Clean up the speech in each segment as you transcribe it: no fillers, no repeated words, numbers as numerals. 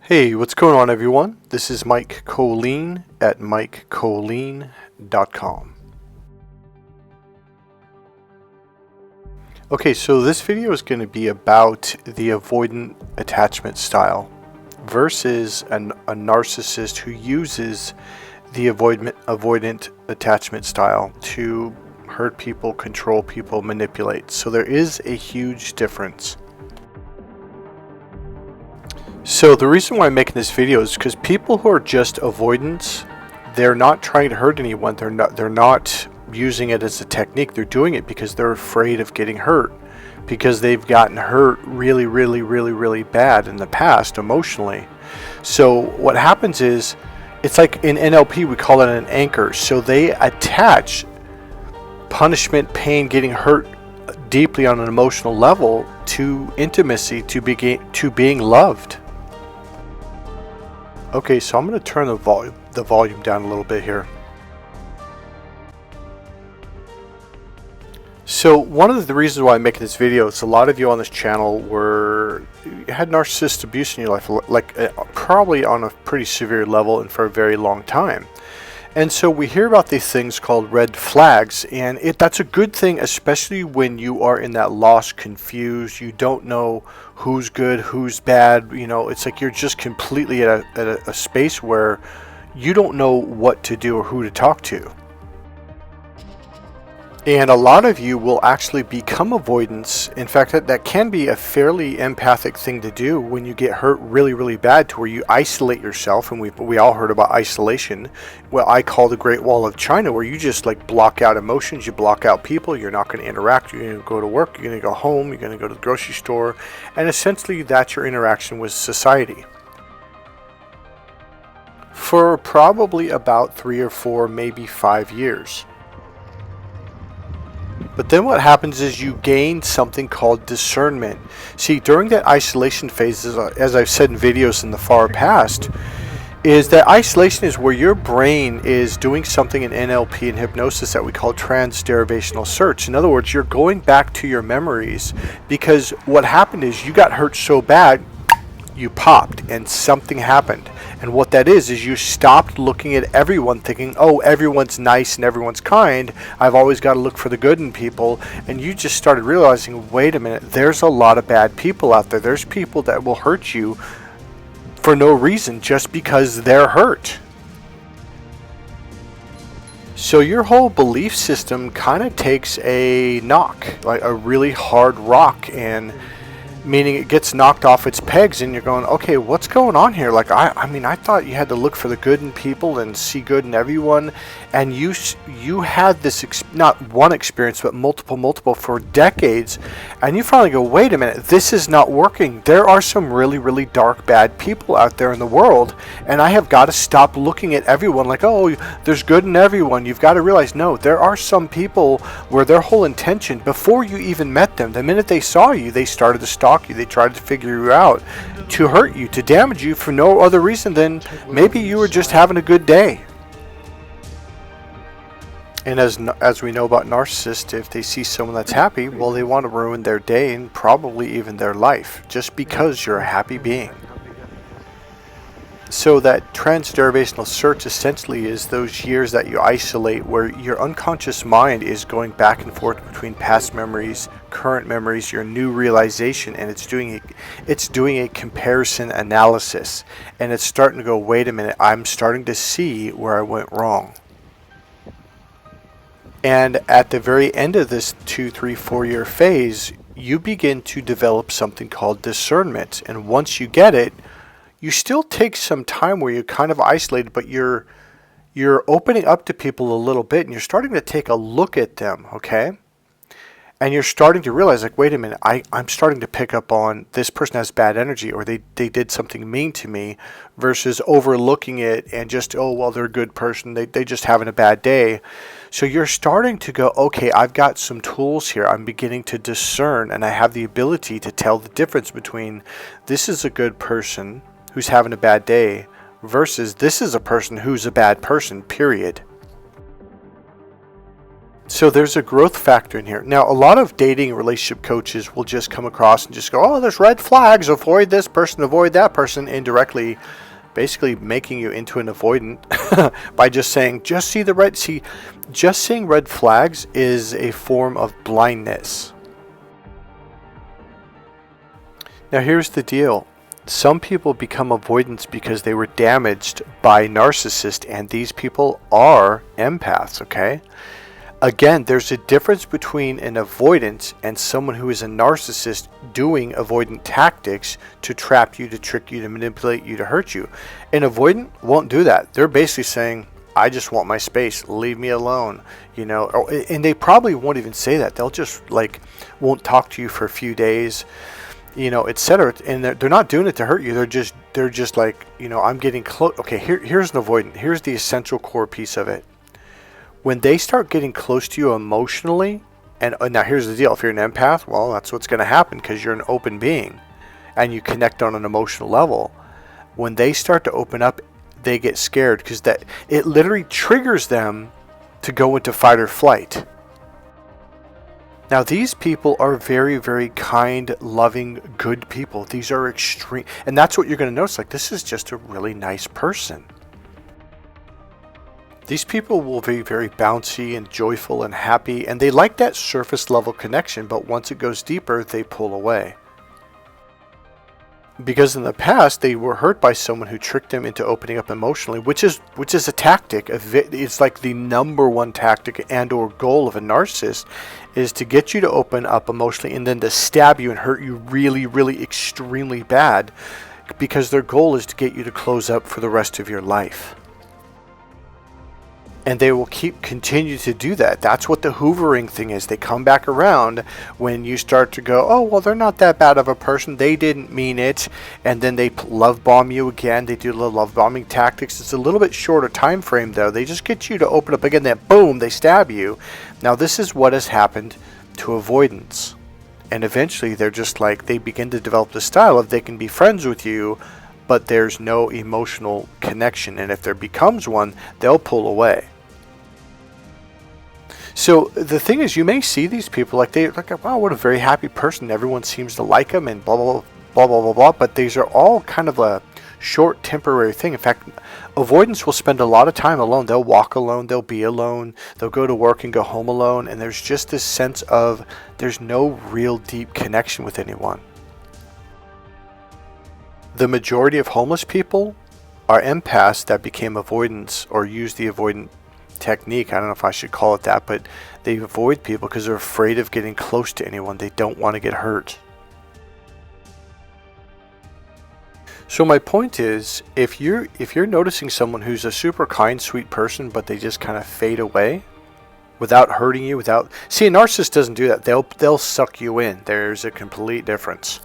Hey, what's going on, everyone? This is Mike Kollin at MikeKollin.com. Okay, so this video is going to be about the avoidant attachment style versus a narcissist who uses the avoidant attachment style to hurt people, control people, manipulate. So there is a huge difference. So the reason why I'm making this video is because people who are just avoidants, they're not trying to hurt anyone. They're not using it as a technique. They're doing it because they're afraid of getting hurt, because they've gotten hurt really bad in the past emotionally. So what happens is, it's like in NLP we call it an anchor. So they attach punishment, pain, getting hurt deeply on an emotional level to intimacy, to being loved. Okay, so I'm going to turn the volume down a little bit here. So one of the reasons why I'm making this video is a lot of you on this channel had narcissist abuse in your life, probably on a pretty severe level and for a very long time. And so we hear about these things called red flags, and that's a good thing, especially when you are in that lost, confused, you don't know who's good, who's bad. You know, it's like you're just completely at a space where you don't know what to do or who to talk to. And a lot of you will actually become avoidants. In fact, that can be a fairly empathic thing to do when you get hurt really bad, to where you isolate yourself. And we all heard about isolation, what I call the Great Wall of China, where you just like block out emotions, you block out people, you're not going to interact, you're going to go to work, you're going to go home, you're going to go to the grocery store, and essentially that's your interaction with society. For probably about 3 or 4, maybe 5 years. But then what happens is you gain something called discernment. See, during that isolation phase, as I've said in videos in the far past, is that isolation is where your brain is doing something in NLP and hypnosis that we call transderivational search. In other words, you're going back to your memories, because what happened is you got hurt so bad, you popped and something happened. And what that is you stopped looking at everyone thinking, oh, everyone's nice and everyone's kind, I've always got to look for the good in people. And you just started realizing, wait a minute, there's a lot of bad people out there. There's people that will hurt you for no reason, just because they're hurt. So your whole belief system kind of takes a knock, like a really hard rock, and meaning it gets knocked off its pegs, and you're going, okay, what's going on here? Like, I mean, I thought you had to look for the good in people and see good in everyone, and you had this not one experience but multiple for decades, and you finally go, wait a minute, this is not working. There are some really dark, bad people out there in the world, and I have got to stop looking at everyone like, oh, there's good in everyone. You've got to realize, no, there are some people where their whole intention, before you even met them, the minute they saw you, they started to stalk you. They tried to figure you out, to hurt you, to damage you for no other reason than maybe you were just having a good day. And as we know about narcissists, if they see someone that's happy, well, they want to ruin their day and probably even their life, just because you're a happy being. So that transderivational search essentially is those years that you isolate, where your unconscious mind is going back and forth between past memories, current memories, your new realization, and it's doing a comparison analysis, and it's starting to go, wait a minute, I'm starting to see where I went wrong. And at the very end of this 2, 3, 4 year phase, you begin to develop something called discernment, and once you get it, you still take some time where you're kind of isolated, but you're opening up to people a little bit, and you're starting to take a look at them, okay? And you're starting to realize, like, wait a minute, I'm starting to pick up on this person has bad energy, or they did something mean to me, versus overlooking it and just, oh, well, they're a good person, they just having a bad day. So you're starting to go, okay, I've got some tools here. I'm beginning to discern, and I have the ability to tell the difference between this is a good person who's having a bad day versus this is a person who's a bad person, period. So there's a growth factor in here. Now, a lot of dating and relationship coaches will just come across and just go, oh, there's red flags, avoid this person, avoid that person, indirectly basically making you into an avoidant by just saying, just seeing red flags is a form of blindness. Now, here's the deal. Some people become avoidants because they were damaged by narcissists, and these people are empaths, okay? Again, there's a difference between an avoidant and someone who is a narcissist doing avoidant tactics to trap you, to trick you, to manipulate you, to hurt you. An avoidant won't do that. They're basically saying, I just want my space, leave me alone, and they probably won't even say that. They'll just won't talk to you for a few days, etc. And they're not doing it to hurt you. They're just like, I'm getting close. Okay, here's an avoidant. Here's the essential core piece of it. When they start getting close to you emotionally, and now here's the deal. If you're an empath, well, that's what's going to happen because you're an open being and you connect on an emotional level. When they start to open up, they get scared because it literally triggers them to go into fight or flight. Now, these people are very, very kind, loving, good people. These are extreme. And that's what you're going to notice. This is just a really nice person. These people will be very bouncy and joyful and happy, and they like that surface level connection, but once it goes deeper, they pull away. Because in the past, they were hurt by someone who tricked them into opening up emotionally, which is a tactic. It's like the number one tactic and or goal of a narcissist is to get you to open up emotionally and then to stab you and hurt you really, really extremely bad, because their goal is to get you to close up for the rest of your life. And they will continue to do that. That's what the hoovering thing is. They come back around when you start to go, oh, well, they're not that bad of a person. They didn't mean it. And then they love bomb you again. They do little love bombing tactics. It's a little bit shorter time frame, though. They just get you to open up again. Then boom, they stab you. Now, this is what has happened to avoidance. And eventually, they're just they begin to develop the style of they can be friends with you, but there's no emotional connection. And if there becomes one, they'll pull away. So the thing is, you may see these people they're wow, what a very happy person. Everyone seems to like them and blah, blah, blah, blah, blah, blah. But these are all kind of a short temporary thing. In fact, avoidants will spend a lot of time alone. They'll walk alone. They'll be alone. They'll go to work and go home alone. And there's just this sense of there's no real deep connection with anyone. The majority of homeless people are empaths that became avoidants or use the avoidant technique. I don't know if I should call it that, but they avoid people because they're afraid of getting close to anyone. They don't want to get hurt. So my point is, if you're noticing someone who's a super kind, sweet person, but they just kind of fade away without hurting you, see, a narcissist doesn't do that. They'll suck you in. There's a complete difference.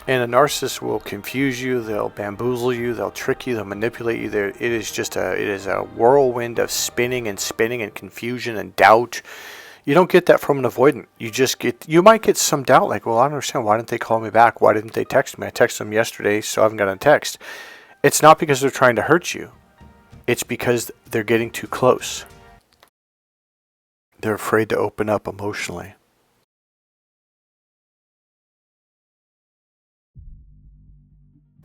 And a narcissist will confuse you, they'll bamboozle you, they'll trick you, they'll manipulate you. It is a whirlwind of spinning and confusion and doubt. You don't get that from an avoidant. You might get some doubt, well, I don't understand. Why didn't they call me back? Why didn't they text me? I texted them yesterday, so I haven't got a text. It's not because they're trying to hurt you. It's because they're getting too close. They're afraid to open up emotionally.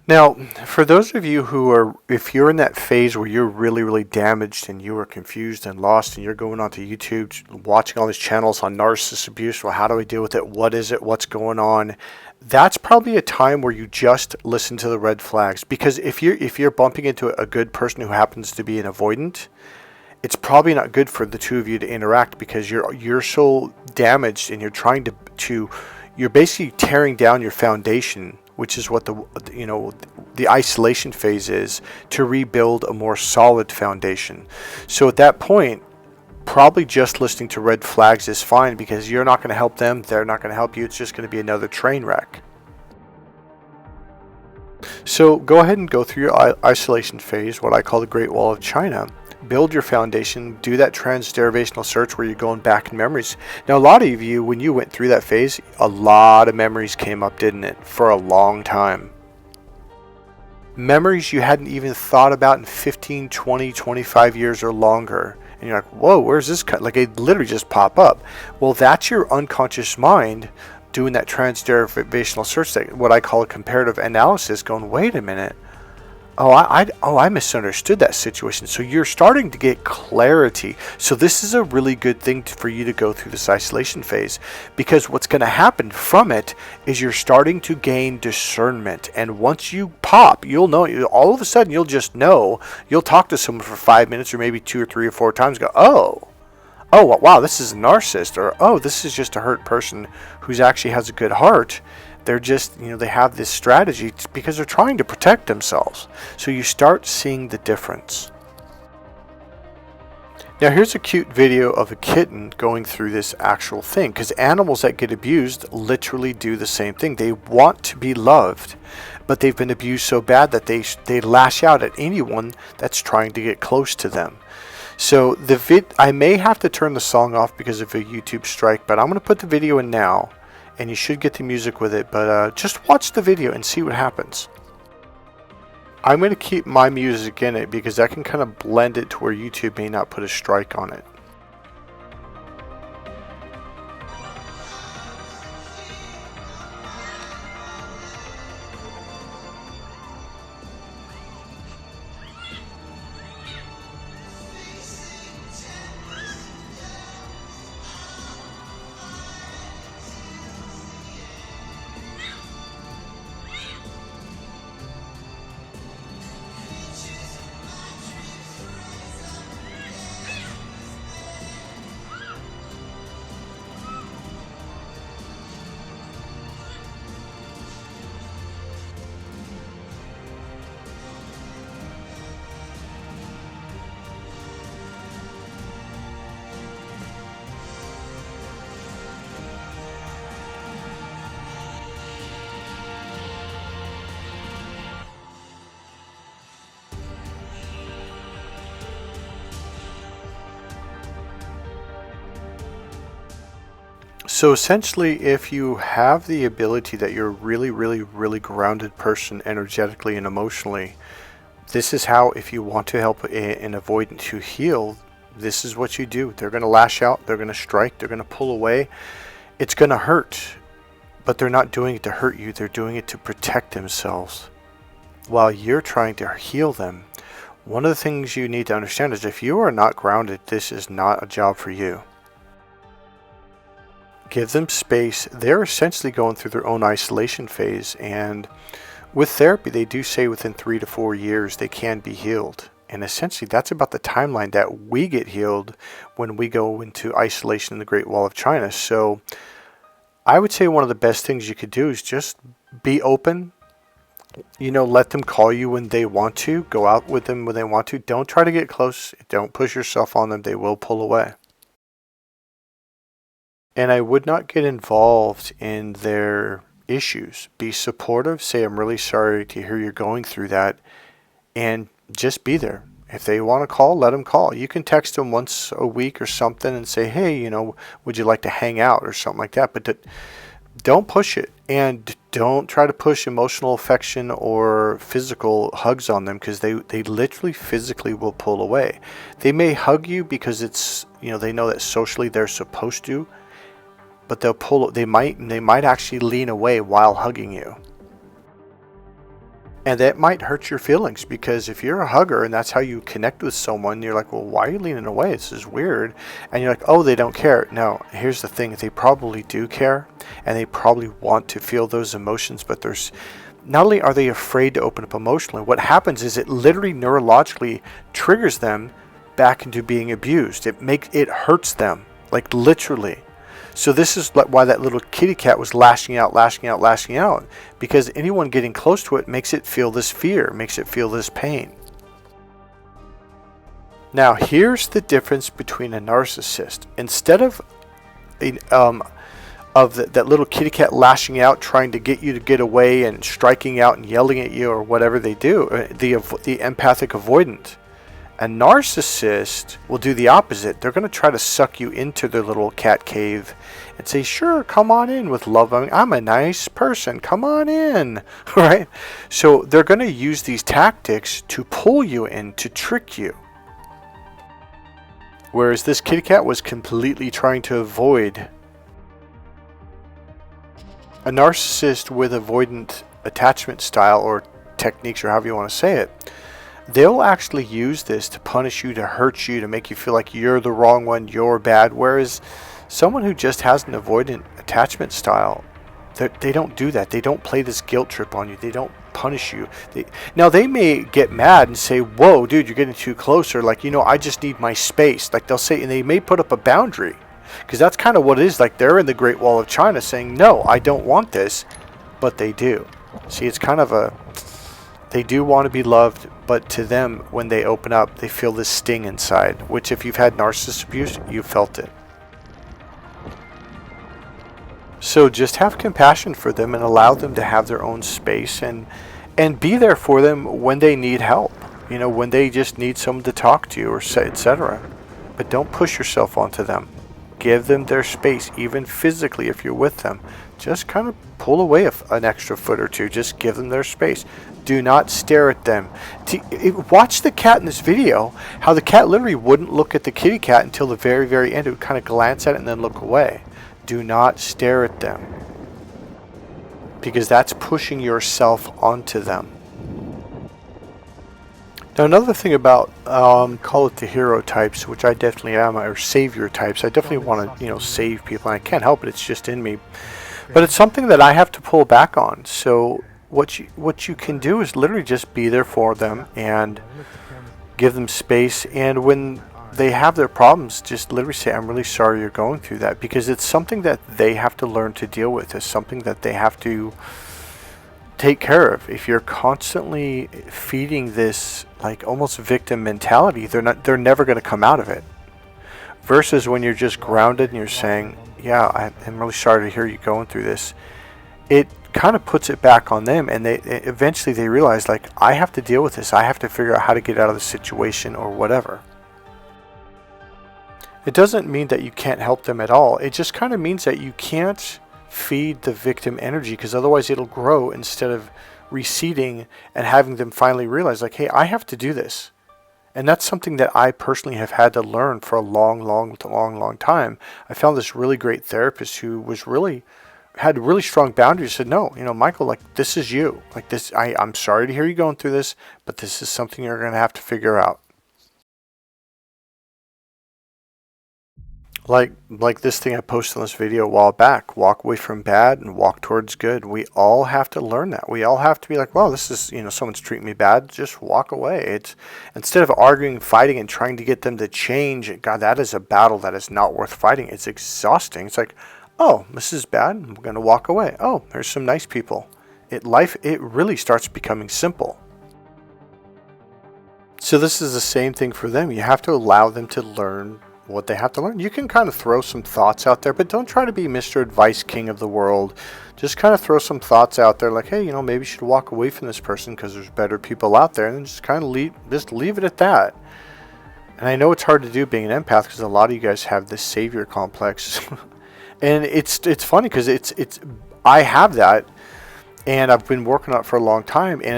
Now, for those of you if you're in that phase where you're really, really damaged and you are confused and lost and you're going onto YouTube, watching all these channels on narcissist abuse, well, how do I deal with it? What is it? What's going on? That's probably a time where you just listen to the red flags. Because if you're bumping into a good person who happens to be an avoidant, it's probably not good for the two of you to interact because you're so damaged and you're trying you're basically tearing down your foundation, which is what the isolation phase is, to rebuild a more solid foundation. So at that point, probably just listening to red flags is fine because you're not going to help them, they're not going to help you, it's just going to be another train wreck. So go ahead and go through your isolation phase, what I call the Great Wall of China. Build your foundation, do that transderivational search where you're going back in memories. Now, a lot of you, when you went through that phase, a lot of memories came up, didn't it? For a long time. Memories you hadn't even thought about in 15, 20, 25 years or longer. And you're like, whoa, where's this cut? Like, it literally just pop up. Well, that's your unconscious mind doing that transderivational search, that what I call a comparative analysis, going, wait a minute. I misunderstood that situation. So you're starting to get clarity. So this is a really good thing for you to go through this isolation phase, because what's going to happen from it is you're starting to gain discernment. And once you pop, you'll know, all of a sudden you'll just know. You'll talk to someone for 5 minutes or maybe 2 or 3 or 4 times, go, oh, wow, this is a narcissist, or oh, this is just a hurt person who's actually has a good heart. They're just, they have this strategy because they're trying to protect themselves. So you start seeing the difference. Now here's a cute video of a kitten going through this actual thing, because animals that get abused literally do the same thing. They want to be loved, but they've been abused so bad that they lash out at anyone that's trying to get close to them. So I may have to turn the song off because of a YouTube strike, but I'm going to put the video in now. And you should get the music with it, but just watch the video and see what happens. I'm going to keep my music in it because that can kind of blend it to where YouTube may not put a strike on it. So essentially, if you have the ability that you're a really, really, really grounded person energetically and emotionally, this is how, if you want to help an avoidant to heal, this is what you do. They're going to lash out, they're going to strike, they're going to pull away. It's going to hurt, but they're not doing it to hurt you. They're doing it to protect themselves while you're trying to heal them. One of the things you need to understand is if you are not grounded, this is not a job for you. Give them space. They're essentially going through their own isolation phase, and with therapy they do say within 3 to 4 years they can be healed. And essentially that's about the timeline that we get healed when we go into isolation in the Great Wall of China. So I would say one of the best things you could do is just be open. Let them call you when they want to. Go out with them when they want to. Don't try to get close. Don't push yourself on them. They will pull away. And I would not get involved in their issues. Be supportive. Say, I'm really sorry to hear you're going through that. And just be there. If they want to call, let them call. You can text them once a week or something and say, hey, would you like to hang out or something like that. But don't push it. And don't try to push emotional affection or physical hugs on them, because they literally physically will pull away. They may hug you because it's, they know that socially they're supposed to. But they might actually lean away while hugging you. And that might hurt your feelings, because if you're a hugger and that's how you connect with someone, you're like, well, why are you leaning away? This is weird. And you're like, oh, they don't care. No, here's the thing. They probably do care, and they probably want to feel those emotions, but not only are they afraid to open up emotionally, what happens is it literally neurologically triggers them back into being abused. It hurts them, like literally. So this is why that little kitty cat was lashing out, because anyone getting close to it makes it feel this fear, makes it feel this pain. Now, here's the difference between a narcissist. Instead of that little kitty cat lashing out, trying to get you to get away and striking out and yelling at you or whatever they do, the empathic avoidant. A narcissist will do the opposite. They're going to try to suck you into their little cat cave and say, sure, come on in with love. I'm a nice person. Come on in. Right? So they're going to use these tactics to pull you in, to trick you. Whereas this kitty cat was completely trying to avoid. A narcissist with avoidant attachment style or techniques, or however you want to say it, they'll actually use this to punish you, to hurt you, to make you feel like you're the wrong one, you're bad. Whereas someone who just has an avoidant attachment style, they don't do that. They don't play this guilt trip on you. They don't punish you. Now, they may get mad and say, whoa, dude, you're getting too close. Or like, I just need my space. Like they'll say, and they may put up a boundary. Because that's kind of what it is. Like they're in the Great Wall of China saying, no, I don't want this. But they do. See, it's kind of they do want to be loved, but to them, when they open up, they feel this sting inside, which if you've had narcissist abuse, you've felt it. So just have compassion for them and allow them to have their own space and be there for them when they need help, when they just need someone to talk to, or etc. But don't push yourself onto them. Give them their space, even physically if you're with them. Just kind of pull away an extra foot or two. Just give them their space. Do not stare at them. Watch the cat in this video, how the cat literally wouldn't look at the kitty cat until the very, very end. It would kind of glance at it and then look away. Do not stare at them, because that's pushing yourself onto them. Now, another thing about, call it the hero types, which I definitely am, or savior types. I definitely want to, save people, and I can't help it. It's just in me. But it's something that I have to pull back on. So what you can do is literally just be there for them and give them space. And when they have their problems, just literally say, I'm really sorry you're going through that, because it's something that they have to learn to deal with. It's something that they have to take care of. If you're constantly feeding this like almost victim mentality, they're never going to come out of it. Versus when you're just grounded and you're saying, yeah, I'm really sorry to hear you going through this. It kind of puts it back on them, and they eventually they realize, like, I have to deal with this. I have to figure out how to get out of the situation or whatever. It doesn't mean that you can't help them at all. It just kind of means that you can't feed the victim energy, because otherwise it'll grow instead of receding and having them finally realize, like, hey, I have to do this. And that's something that I personally have had to learn for a long time. I found this really great therapist who had really strong boundaries. Said, no, Michael, like, this is you. Like this, I'm sorry to hear you going through this, but this is something you're going to have to figure out. Like this thing I posted in this video a while back, walk away from bad and walk towards good. We all have to learn that. We all have to be like, well, this is, someone's treating me bad. Just walk away. It's instead of arguing, fighting, and trying to get them to change. God, that is a battle that is not worth fighting. It's exhausting. It's like, oh, this is bad. I'm going to walk away. Oh, there's some nice people. It really starts becoming simple. So this is the same thing for them. You have to allow them to learn what they have to learn. You can kind of throw some thoughts out there, but don't try to be Mr. Advice King of the world. Just kind of throw some thoughts out there, like, hey, maybe you should walk away from this person because there's better people out there, and then just kind of leave it at that. And I know it's hard to do being an empath, because a lot of you guys have this savior complex, and it's funny because I have that, and I've been working on it for a long time, and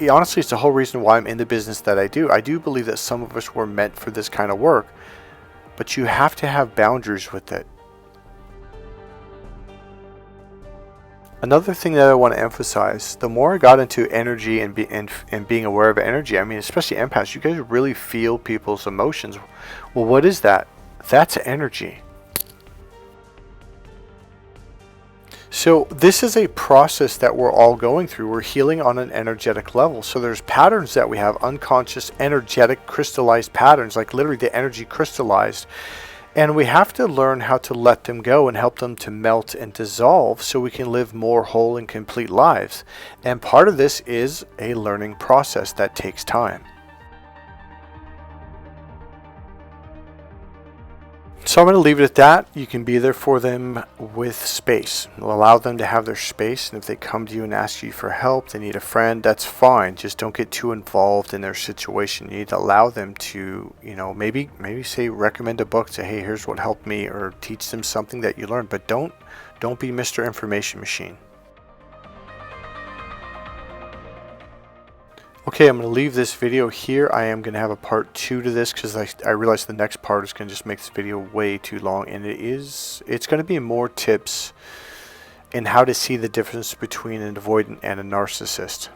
honestly, it's the whole reason why I'm in the business that I do. I do believe that some of us were meant for this kind of work. But you have to have boundaries with it. Another thing that I want to emphasize, the more I got into energy and being aware of energy, I mean, especially empaths, you guys really feel people's emotions. Well, what is that? That's energy. So this is a process that we're all going through. We're healing on an energetic level. So there's patterns that we have, unconscious, energetic, crystallized patterns, like literally the energy crystallized. And we have to learn how to let them go and help them to melt and dissolve so we can live more whole and complete lives. And part of this is a learning process that takes time. So I'm going to leave it at that. You can be there for them with space. Allow them to have their space. And if they come to you and ask you for help, they need a friend, that's fine. Just don't get too involved in their situation. You need to allow them to, maybe say, recommend a book. Say, hey, here's what helped me, or teach them something that you learned. But don't be Mr. Information Machine. Okay, I'm going to leave this video here. I am going to have a part 2 to this because I realize the next part is going to just make this video way too long, and it's going to be more tips in how to see the difference between an avoidant and a narcissist.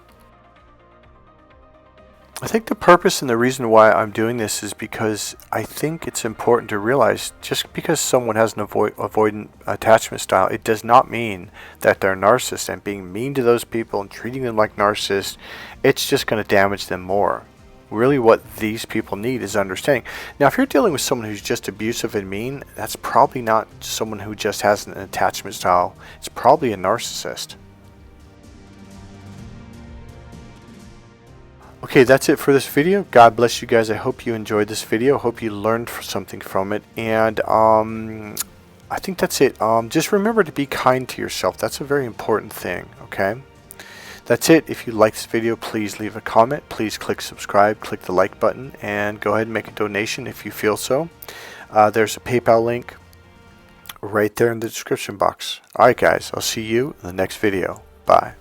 I think the purpose and the reason why I'm doing this is because I think it's important to realize just because someone has an avoidant attachment style, it does not mean that they're narcissists, and being mean to those people and treating them like narcissists, it's just going to damage them more. Really what these people need is understanding. Now, if you're dealing with someone who's just abusive and mean, that's probably not someone who just has an attachment style. It's probably a narcissist. Okay, that's it for this video. God bless you guys. I hope you enjoyed this video. Hope you learned something from it. And I think that's it. Just remember to be kind to yourself. That's a very important thing, okay? That's it. If you like this video, please leave a comment. Please click subscribe, click the like button, and go ahead and make a donation if you feel so. There's a PayPal link right there in the description box. Alright guys, I'll see you in the next video. Bye.